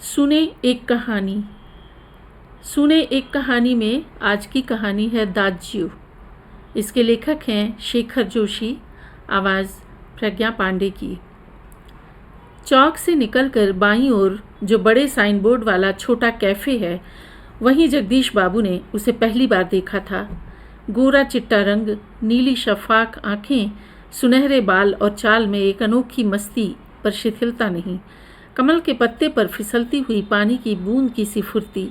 सुने एक कहानी। सुने एक कहानी में आज की कहानी है दाज्यू। इसके लेखक हैं शेखर जोशी, आवाज़ प्रज्ञा पांडे की। चौक से निकलकर बाईं ओर जो बड़े साइन बोर्ड वाला छोटा कैफ़े है, वहीं जगदीश बाबू ने उसे पहली बार देखा था। गोरा चिट्टा रंग, नीली शफाक आँखें, सुनहरे बाल और चाल में एक अनोखी मस्ती पर शिथिलता नहीं। कमल के पत्ते पर फिसलती हुई पानी की बूंद की सी फुर्ती।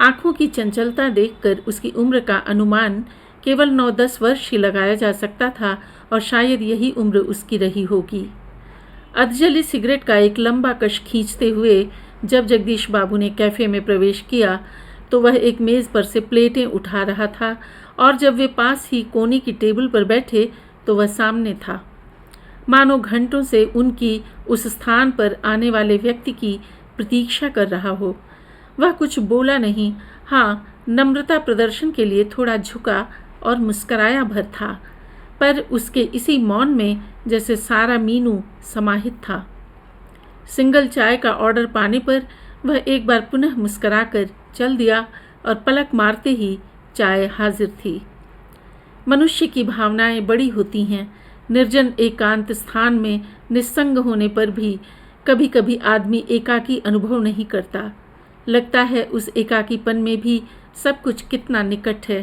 आँखों की चंचलता देखकर उसकी उम्र का अनुमान केवल 9-10 वर्ष ही लगाया जा सकता था, और शायद यही उम्र उसकी रही होगी। अधजली सिगरेट का एक लंबा कश खींचते हुए जब जगदीश बाबू ने कैफ़े में प्रवेश किया तो वह एक मेज़ पर से प्लेटें उठा रहा था, और जब वे पास ही कोने की टेबल पर बैठे तो वह सामने था, मानो घंटों से उनकी उस स्थान पर आने वाले व्यक्ति की प्रतीक्षा कर रहा हो। वह कुछ बोला नहीं, हाँ, नम्रता प्रदर्शन के लिए थोड़ा झुका और मुस्कराया भर था, पर उसके इसी मौन में जैसे सारा मीनू समाहित था। सिंगल चाय का ऑर्डर पाने पर वह एक बार पुनः मुस्कराकर चल दिया, और पलक मारते ही चाय हाजिर थी। मनुष्य की भावनाएं बड़ी होती हैं। निर्जन एकांत स्थान में निस्संग होने पर भी कभी कभी आदमी एकाकी अनुभव नहीं करता। लगता है उस एकाकीपन में भी सब कुछ कितना निकट है,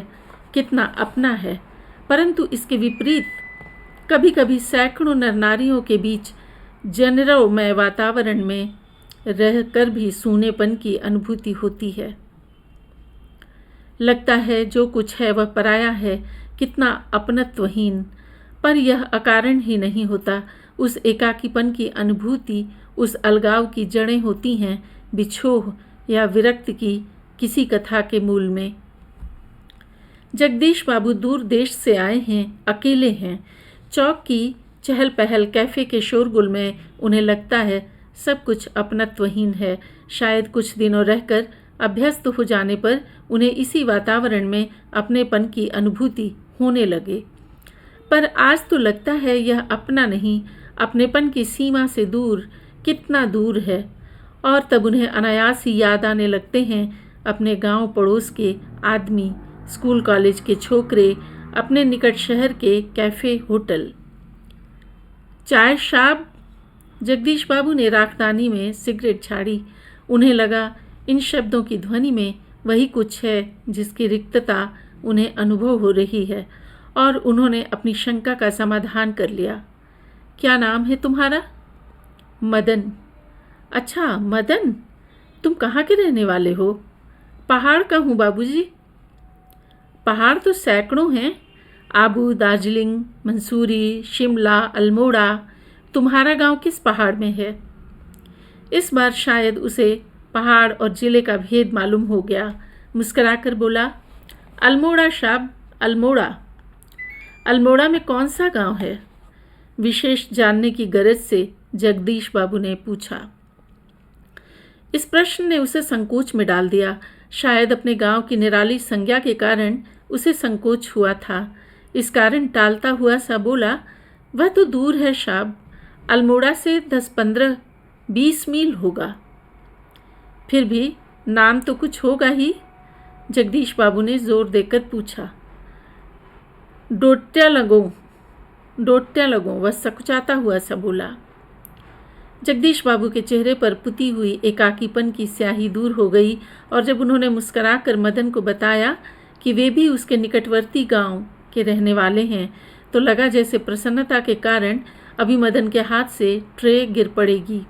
कितना अपना है। परंतु इसके विपरीत कभी कभी सैकड़ों नर नारियों के बीच जनरवमय वातावरण में रहकर भी सूनेपन की अनुभूति होती है। लगता है जो कुछ है वह पराया है, कितना अपनत्वहीन। पर यह अकारण ही नहीं होता। उस एकाकीपन की अनुभूति, उस अलगाव की जड़ें होती हैं बिछोह या विरक्त की किसी कथा के मूल में। जगदीश बाबू दूर देश से आए हैं, अकेले हैं। चौक की चहल पहल, कैफ़े के शोरगुल में उन्हें लगता है सब कुछ अपनत्वहीन है। शायद कुछ दिनों रहकर अभ्यस्त हो जाने पर उन्हें इसी वातावरण में अपनेपन की अनुभूति होने लगे। पर आज तो लगता है यह अपना नहीं, अपनेपन की सीमा से दूर, कितना दूर है। और तब उन्हें अनायास ही याद आने लगते हैं अपने गांव पड़ोस के आदमी, स्कूल कॉलेज के छोकरे, अपने निकट शहर के कैफ़े होटल। चाय शाब। जगदीश बाबू ने राखदानी में सिगरेट छाड़ी। उन्हें लगा इन शब्दों की ध्वनि में वही कुछ है जिसकी रिक्तता उन्हें अनुभव हो रही है, और उन्होंने अपनी शंका का समाधान कर लिया। क्या नाम है तुम्हारा? मदन। अच्छा मदन, तुम कहाँ के रहने वाले हो? पहाड़ का हूँ बाबूजी। पहाड़ तो सैकड़ों हैं, आबू, दार्जिलिंग, मंसूरी, शिमला, अल्मोड़ा। तुम्हारा गांव किस पहाड़ में है? इस बार शायद उसे पहाड़ और जिले का भेद मालूम हो गया। मुस्कुराकर बोला, अल्मोड़ा साहब, अल्मोड़ा। अल्मोड़ा में कौन सा गांव है? विशेष जानने की गरज से जगदीश बाबू ने पूछा। इस प्रश्न ने उसे संकोच में डाल दिया। शायद अपने गांव की निराली संज्ञा के कारण उसे संकोच हुआ था। इस कारण टालता हुआ सा बोला, वह तो दूर है साहब, अल्मोड़ा से 10-15-20 मील होगा। फिर भी नाम तो कुछ होगा ही? जगदीश बाबू ने जोर देकर पूछा। डोट्या लगो, वह सकुचाता हुआ सा बोला। जगदीश बाबू के चेहरे पर पुती हुई एकाकीपन की स्याही दूर हो गई, और जब उन्होंने मुस्कुराकर मदन को बताया कि वे भी उसके निकटवर्ती गांव के रहने वाले हैं, तो लगा जैसे प्रसन्नता के कारण अभी मदन के हाथ से ट्रे गिर पड़ेगी।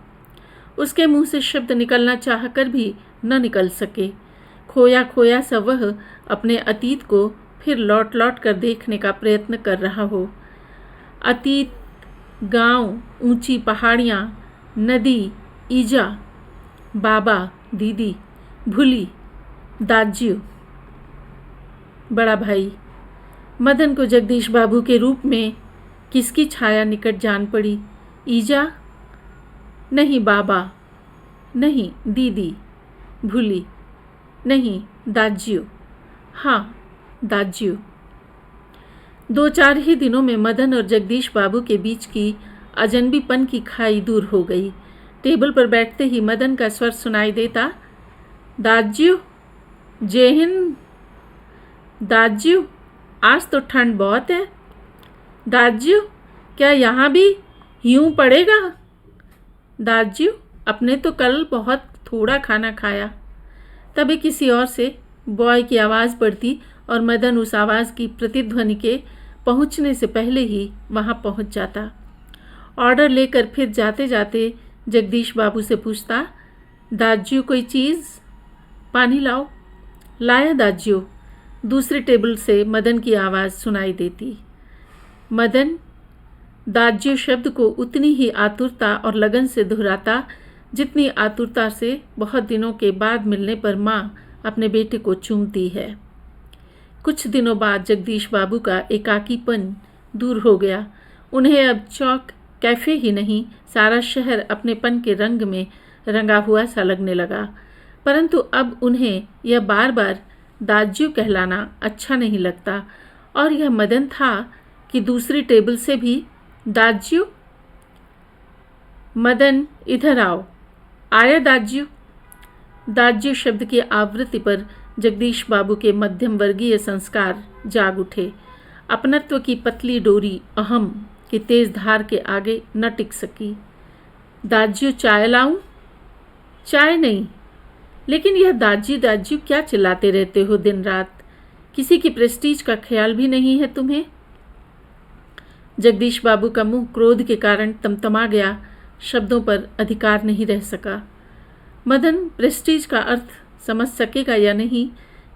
उसके मुंह से शब्द निकलना चाह कर भी न निकल सके। खोया खोया सा वह अपने अतीत को फिर लौट लौट कर देखने का प्रयत्न कर रहा हो। अतीत, गांव, ऊंची पहाड़ियाँ, नदी, ईजा, बाबा, दीदी, भूली, दाज्यू, बड़ा भाई। मदन को जगदीश बाबू के रूप में किसकी छाया निकट जान पड़ी? ईजा? नहीं बाबा, नहीं दीदी, भूली, नहीं दाज्यू, हाँ दाज्यू। 2-4 ही दिनों में मदन और जगदीश बाबू के बीच की अजनबीपन की खाई दूर हो गई। टेबल पर बैठते ही मदन का स्वर सुनाई देता, दाज्यू, जय हिंद। दाज्यू, आज तो ठंड बहुत है। दाज्यू, क्या यहाँ भी यूं पड़ेगा? दाज्यू, अपने तो कल बहुत थोड़ा खाना खाया। तभी किसी और से बॉय की आवाज़ पड़ती और मदन उस आवाज़ की प्रतिध्वनि के पहुंचने से पहले ही वहां पहुंच जाता। ऑर्डर लेकर फिर जाते जाते जगदीश बाबू से पूछता, दाज्यू कोई चीज़? पानी लाओ। लाया दाज्यू। दूसरे टेबल से मदन की आवाज़ सुनाई देती। मदन दाज्यू शब्द को उतनी ही आतुरता और लगन से दोहराता जितनी आतुरता से बहुत दिनों के बाद मिलने पर माँ अपने बेटे को चूमती है। कुछ दिनों बाद जगदीश बाबू का एकाकीपन दूर हो गया। उन्हें अब चौक कैफ़े ही नहीं, सारा शहर अपनेपन के रंग में रंगा हुआ सा लगने लगा। परंतु अब उन्हें यह बार बार दाज्यू कहलाना अच्छा नहीं लगता और यह मदन था कि दूसरी टेबल से भी दाज्यू। मदन, इधर आओ। आया दाज्यू। दाज्यू शब्द की आवृत्ति पर जगदीश बाबू के मध्यम वर्गीय संस्कार जाग उठे। अपनत्व की पतली डोरी अहम की तेज धार के आगे न टिक सकी। दाज्यू, चाय लाऊं? चाय नहीं, लेकिन यह दाज्यू दाज्यू क्या चिल्लाते रहते हो दिन रात? किसी की प्रेस्टीज का ख्याल भी नहीं है तुम्हें? जगदीश बाबू का मुंह क्रोध के कारण तमतमा गया। शब्दों पर अधिकार नहीं रह सका। मदन प्रेस्टीज का अर्थ समझ सकेगा या नहीं,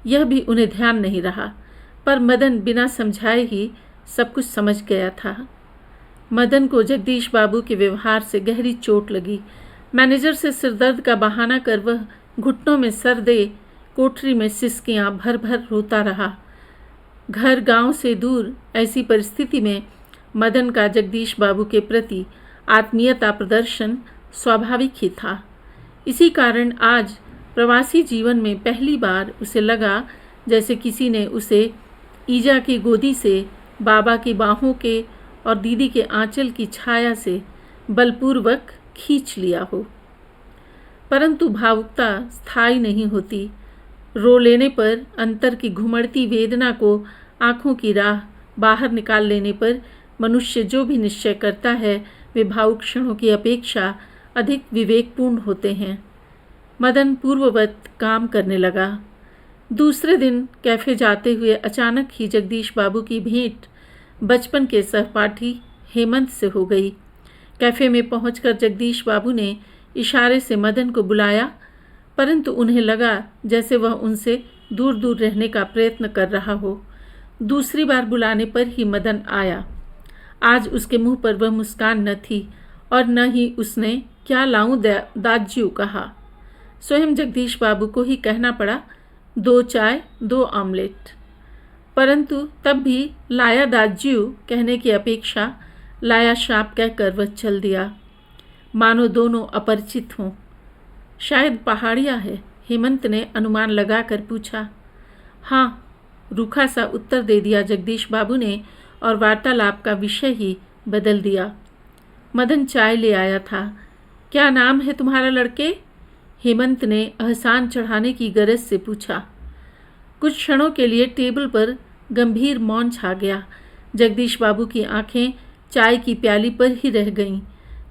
यह भी उन्हें ध्यान नहीं रहा, पर मदन बिना समझाए ही सब कुछ समझ गया था। मदन को जगदीश बाबू के व्यवहार से गहरी चोट लगी। मैनेजर से सिरदर्द का बहाना कर वह घुटनों में सर दे कोठरी में सिसकियां भर भर रोता रहा। घर गांव से दूर ऐसी परिस्थिति में मदन का जगदीश बाबू के प्रति आत्मीयता प्रदर्शन स्वाभाविक ही था। इसी कारण आज प्रवासी जीवन में पहली बार उसे लगा जैसे किसी ने उसे ईजा की गोदी से, बाबा की बाहों के और दीदी के आंचल की छाया से बलपूर्वक खींच लिया हो। परंतु भावुकता स्थायी नहीं होती। रो लेने पर, अंतर की घुमड़ती वेदना को आँखों की राह बाहर निकाल लेने पर मनुष्य जो भी निश्चय करता है वे भावुक क्षणों की अपेक्षा अधिक विवेकपूर्ण होते हैं। मदन पूर्ववत काम करने लगा। दूसरे दिन कैफ़े जाते हुए अचानक ही जगदीश बाबू की भेंट बचपन के सहपाठी हेमंत से हो गई। कैफ़े में पहुंचकर जगदीश बाबू ने इशारे से मदन को बुलाया, परंतु उन्हें लगा जैसे वह उनसे दूर दूर रहने का प्रयत्न कर रहा हो। दूसरी बार बुलाने पर ही मदन आया। आज उसके मुंह पर वह मुस्कान न थी और न ही उसने क्या लाऊं दाज्यू कहा। स्वयं जगदीश बाबू को ही कहना पड़ा, 2 चाय 2 ऑमलेट। परंतु तब भी लाया दाज्यू कहने की अपेक्षा लाया शाप कहकर वह चल दिया, मानो दोनों अपरिचित हों। शायद पहाड़िया है, हेमंत ने अनुमान लगाकर पूछा। हाँ, रूखा सा उत्तर दे दिया जगदीश बाबू ने और वार्तालाप का विषय ही बदल दिया। मदन चाय ले आया था। क्या नाम है तुम्हारा लड़के? हेमंत ने एहसान चढ़ाने की गरज से पूछा। कुछ क्षणों के लिए टेबल पर गंभीर मौन छा गया। जगदीश बाबू की आंखें चाय की प्याली पर ही रह गईं।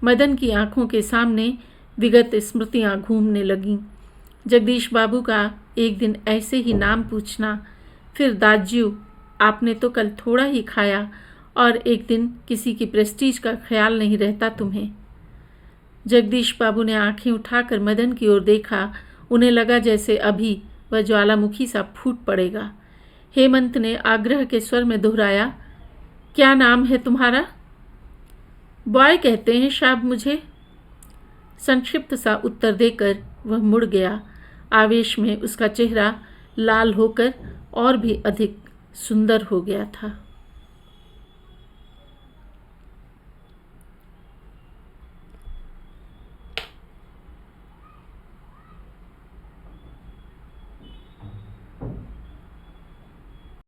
मदन की आंखों के सामने विगत स्मृतियां घूमने लगीं। जगदीश बाबू का एक दिन ऐसे ही नाम पूछना, फिर दाज्यू, आपने तो कल थोड़ा ही खाया, और एक दिन किसी की प्रेस्टीज का ख्याल नहीं रहता तुम्हें। जगदीश बाबू ने आंखें उठाकर मदन की ओर देखा। उन्हें लगा जैसे अभी वह ज्वालामुखी सा फूट पड़ेगा। हेमंत ने आग्रह के स्वर में दोहराया, क्या नाम है तुम्हारा? बॉय कहते हैं साहब मुझे। संक्षिप्त सा उत्तर देकर वह मुड़ गया। आवेश में उसका चेहरा लाल होकर और भी अधिक सुंदर हो गया था।